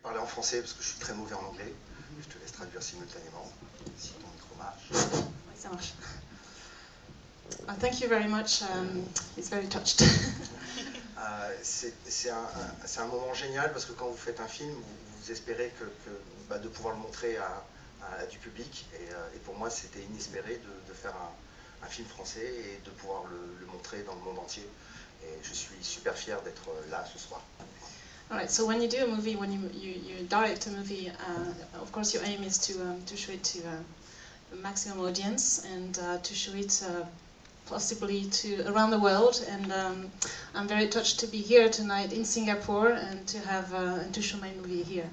Parler en français parce que je suis très mauvais en anglais. Je te laisse traduire simultanément, si ton micro marche. Oui, ça marche. Thank you very much. It's very touched. C'est un moment génial parce que quand vous faites un film, vous espérez de pouvoir le montrer à du public. Et pour moi, c'était inespéré de faire un film français et de pouvoir le montrer dans le monde entier. Et je suis super fier d'être là ce soir. All right. So when you do a movie, when you direct a movie, of course your aim is to show it to a maximum audience and to show it possibly to around the world. And I'm very touched to be here tonight in Singapore and to have and to show my movie here.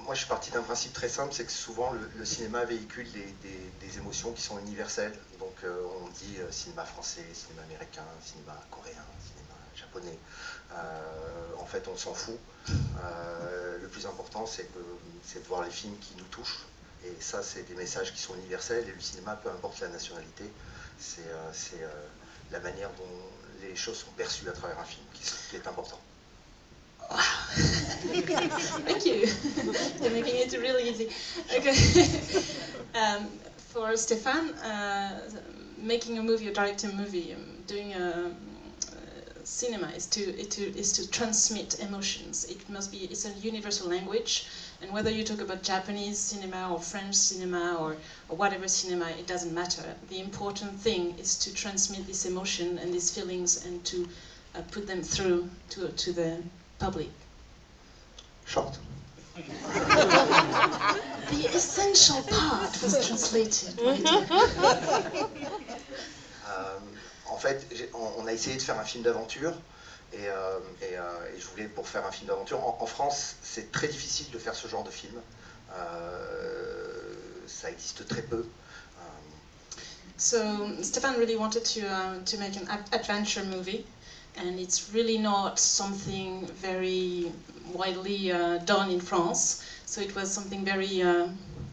Moi, je suis parti d'un principe très simple, c'est que souvent le cinéma véhicule des émotions qui sont universelles. Donc on dit cinéma français, cinéma américain, cinéma coréen, cinéma japonais. En fait, on s'en fout. Le plus important, c'est de voir les films qui nous touchent. Et ça, c'est des messages qui sont universels. Et le cinéma, peu importe la nationalité, c'est la manière dont les choses sont perçues à travers un film qui est important. Wow. Thank you. You're making it really easy. Okay. For Stefan, making a movie or directing a movie, doing a cinema is to transmit emotions. It's a universal language, and whether you talk about Japanese cinema or French cinema or whatever cinema, it doesn't matter. The important thing is to transmit this emotion and these feelings and to put them through to the public. Short. The essential part was translated. En fait, on a essayé de faire un film d'aventure et je voulais pour faire un film d'aventure. En France, c'est très difficile de faire ce genre de film. Ça existe très peu. So Stefan really wanted to make an adventure movie, and it's really not something very widely done in France. So it was something very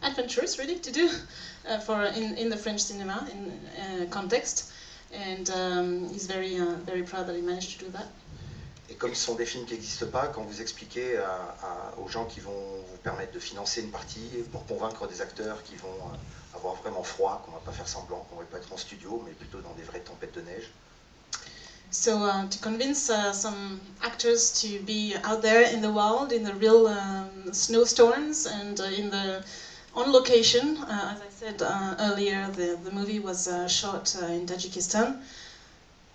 adventurous, really, to do in the French cinema in context. And he's very proud that he managed to do that. Et comme ce sont des films qui n'existent pas, quand vous expliquez aux gens qui vont vous permettre de financer une partie pour convaincre des acteurs qui vont avoir vraiment froid, qu'on ne va pas faire semblant, qu'on ne va pas être en studio, mais plutôt dans des vraies tempêtes de neige. So to convince some actors to be out there in the wild, in the real snowstorms, and on location, as I said earlier, the movie was shot in Tajikistan.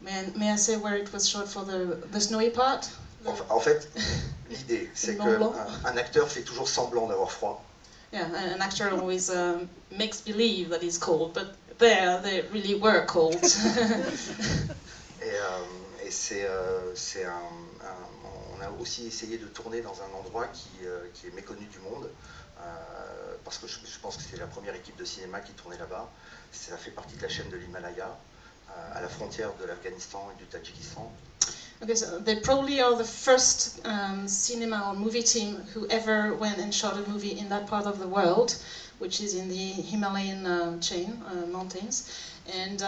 May I say where it was shot for the snowy part? En fait, l'idée, c'est qu'un acteur fait toujours semblant d'avoir froid. Yeah, an actor always makes believe that he's cold, but they really were cold. On a aussi essayé de tourner dans un endroit qui est méconnu du monde, parce que je pense que c'est la première équipe de cinéma qui tournait là-bas. Ça fait partie de la chaîne de l'Himalaya, à la frontière de l'Afghanistan et du Tadjikistan. Okay, so they probably are the first cinema or movie team who ever went and shot a movie in that part of the world, which is in the Himalayan chain, mountains. And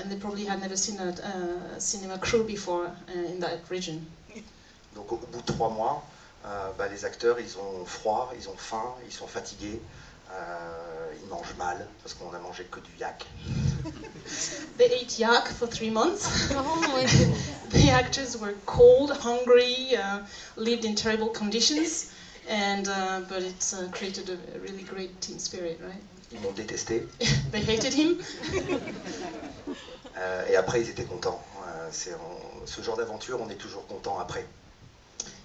they probably had never seen a cinema crew before in that region. Donc au bout de 3 mois, les acteurs, ils ont froid, ils ont faim, ils sont fatigués, ils mangent mal, parce qu'on a mangé que du yak. They ate yak for 3 months. Oh my goodness. The actors were cold, hungry, lived in terrible conditions, but it's created a really great team spirit, right? Ils m'ont détesté. They hated him. Et après, ils étaient contents. Ce genre d'aventure, on est toujours content après.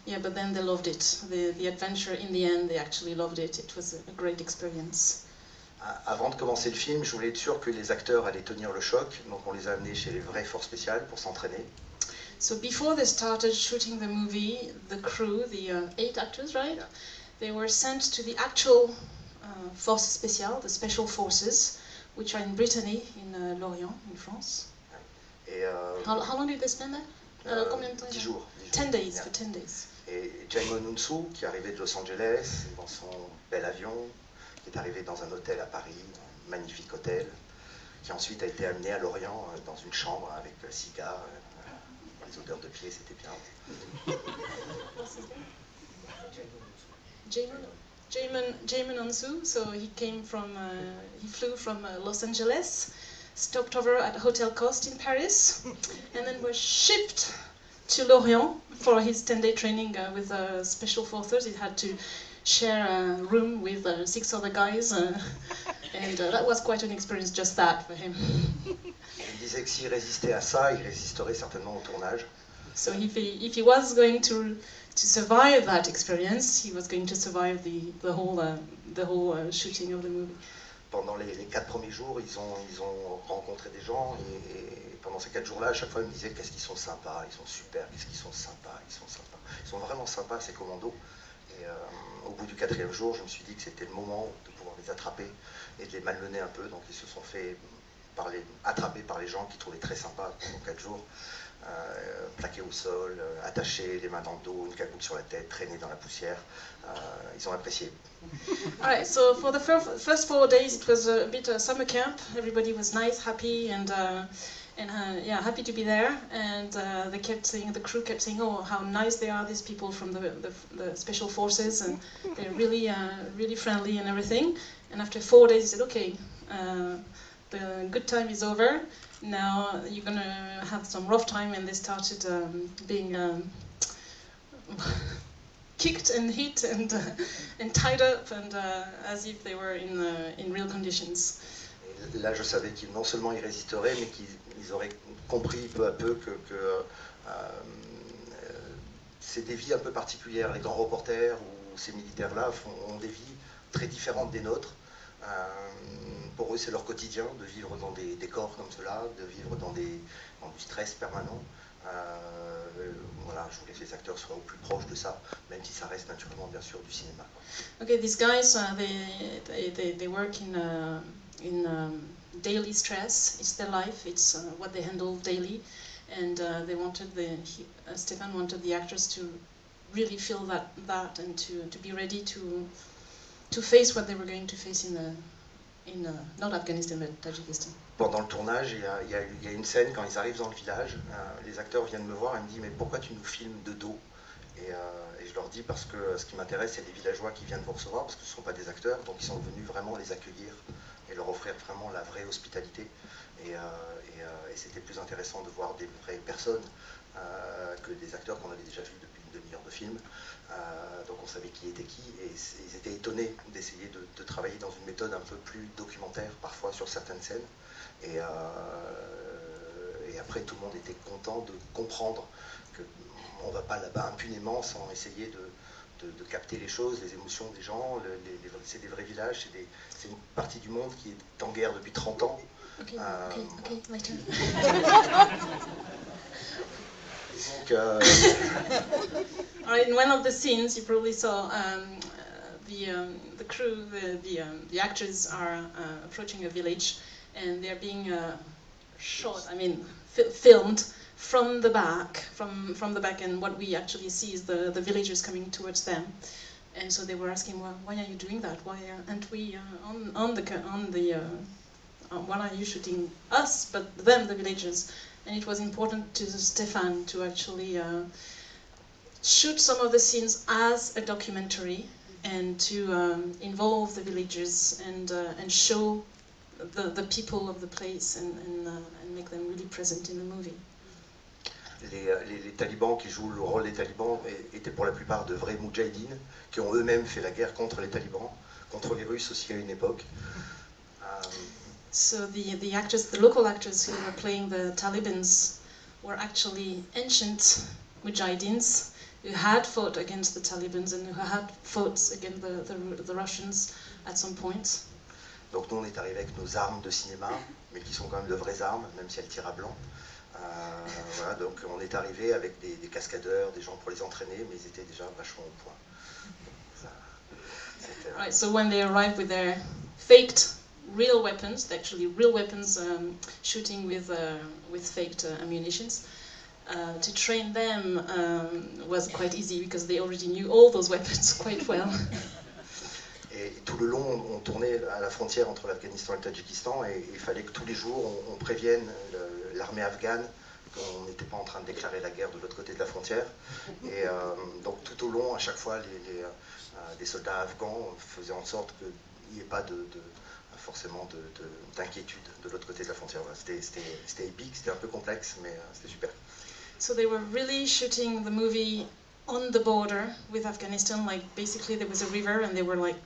Yeah, but then they loved it. The adventure, in the end, they actually loved it. It was a great experience. Avant de commencer le film, je voulais être sûr que les acteurs allaient tenir le choc, donc on les a amenés chez les vraies forces spéciales pour s'entraîner. So before they started shooting the movie, the crew, the 8 actors, right? Yeah. They were sent to the actual forces spéciales, the special forces, which are in Brittany, in Lorient, in France. Et, How long did they spend there? Combien de temps? 10 jours. 10 days, Yeah. for 10 days. Et Jaimon Hunsu, qui est arrivé de Los Angeles, dans son bel avion, qui est arrivé dans un hôtel à Paris, un magnifique hôtel, qui ensuite a été amené à Lorient dans une chambre avec cigare, les odeurs de pied, c'était bien. Jaemin Onsu. So he flew from Los Angeles, stopped over at Hotel Coste in Paris, and then was shipped to Lorient for his 10-day training with special forces. He had to share a room with 6 other guys, and that was quite an experience, just that, for him. Il disait que s'il résistait à ça, il résisterait certainement au tournage. So if he was going to survive that experience, he was going to survive the whole shooting of the movie. Pendant les 4 premiers jours, ils ont rencontré des gens et pendant ces 4 jours-là, à chaque fois, ils me disaient qu'est-ce qu'ils sont sympas, ils sont super, qu'est-ce qu'ils sont sympas, ils sont sympas. Ils sont vraiment sympas, ces commandos. Et au bout du 4e jour, je me suis dit que c'était le moment de pouvoir les attraper et de les malmener un peu. Donc ils se sont fait attraper par les gens qui trouvaient très sympas pendant 4 jours. Plaqués au sol, attachés, les mains dans le dos, une cagoule sur la tête, traînés dans la poussière. Ils ont apprécié. Alright, so for the first 4 days it was a bit summer camp. Everybody was nice, happy, and yeah, happy to be there. And the crew kept saying, oh, how nice they are, these people from the special forces, and they're really friendly and everything. And after 4 days, he said, okay, the good time is over. Now you're gonna have some rough time, and they started being kicked and hit and tied up, and as if they were in real conditions. Et là, je savais qu'ils non seulement ils résisteraient, mais qu'ils auraient compris peu à peu que c'est des vies un peu particulières. Les grands reporters ou ces militaires-là ont des vies très différentes des nôtres. Pour eux, c'est leur quotidien de vivre dans des décors comme cela, de vivre dans du stress permanent. Voilà, je voulais que les acteurs soient au plus proche de ça, même si ça reste naturellement bien sûr du cinéma. Okay, these guys, they work in daily stress. It's their life. It's what they handle daily, and they wanted Stéphane wanted the actors to really feel that and to be ready to face what they were going to face in not Afghanistan but Tajikistan. Pendant le tournage, il y a une scène quand ils arrivent dans le village, les acteurs viennent me voir et me disent mais pourquoi tu nous filmes de dos et je leur dis parce que ce qui m'intéresse c'est les villageois qui viennent vous recevoir parce que ce ne sont pas des acteurs, donc ils sont venus vraiment les accueillir et leur offrir vraiment la vraie hospitalité et c'était plus intéressant de voir des vraies personnes que des acteurs qu'on avait déjà vus depuis une demi-heure de film. Donc on savait qui était qui et ils étaient étonnés d'essayer de travailler dans une méthode un peu plus documentaire parfois sur certaines scènes et après tout le monde était content de comprendre qu'on ne va pas là-bas impunément sans essayer de capter les choses, les émotions des gens, c'est des vrais villages, c'est une partie du monde qui est en guerre depuis 30 ans. Okay, later. Donc, in one of the scenes, you probably saw the crew, the actors are approaching a village, and they're being shot. I mean, filmed from the back, and what we actually see is the villagers coming towards them. And so they were asking, well, why are you doing that? Why aren't we why are you shooting us, but them, the villagers? And it was important to Stéphane to actually shoot some of the scenes as a documentary and to involve the villagers and show the people of the place and make them really present in the movie. Les talibans qui jouent le rôle des talibans étaient pour la plupart de vrais moudjahidines qui ont eux-mêmes fait la guerre contre les talibans, contre les Russes aussi à une époque. So the local actors who were playing the Talibans were actually ancient mujahideen who had fought against the Talibans and who had fought against the Russians at some point. Donc nous on est arrivé avec nos armes de cinéma, mais qui sont quand même de vraies armes, même si elles tirent à blanc. Voilà, donc on est arrivé avec des cascadeurs, des gens pour les entraîner, mais ils étaient déjà vachement au point. Right, so when they arrived with their faked real weapons, actually real weapons, shooting with faked ammunitions, to train them was quite easy because they already knew all those weapons quite well. Et tout le long, on tournait à la frontière entre l'Afghanistan et le Tadjikistan et il fallait que tous les jours, on prévienne l'armée afghane qu'on n'était pas en train de déclarer la guerre de l'autre côté de la frontière. Et donc tout tout au long, à chaque fois, les soldats afghans faisaient en sorte qu'il n'y ait pas forcément d'inquiétude de l'autre côté de la frontière. Voilà, c'était épique, c'était un peu complexe, mais c'était super. So they were really shooting the movie on the border with Afghanistan, like basically there was a river and they were like,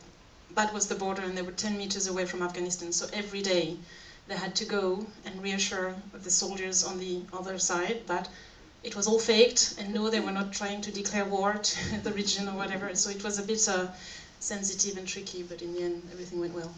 that was the border and they were 10 meters away from Afghanistan. So every day they had to go and reassure the soldiers on the other side that it was all faked and no, they were not trying to declare war to the region or whatever. So it was a bit sensitive and tricky, but in the end everything went well.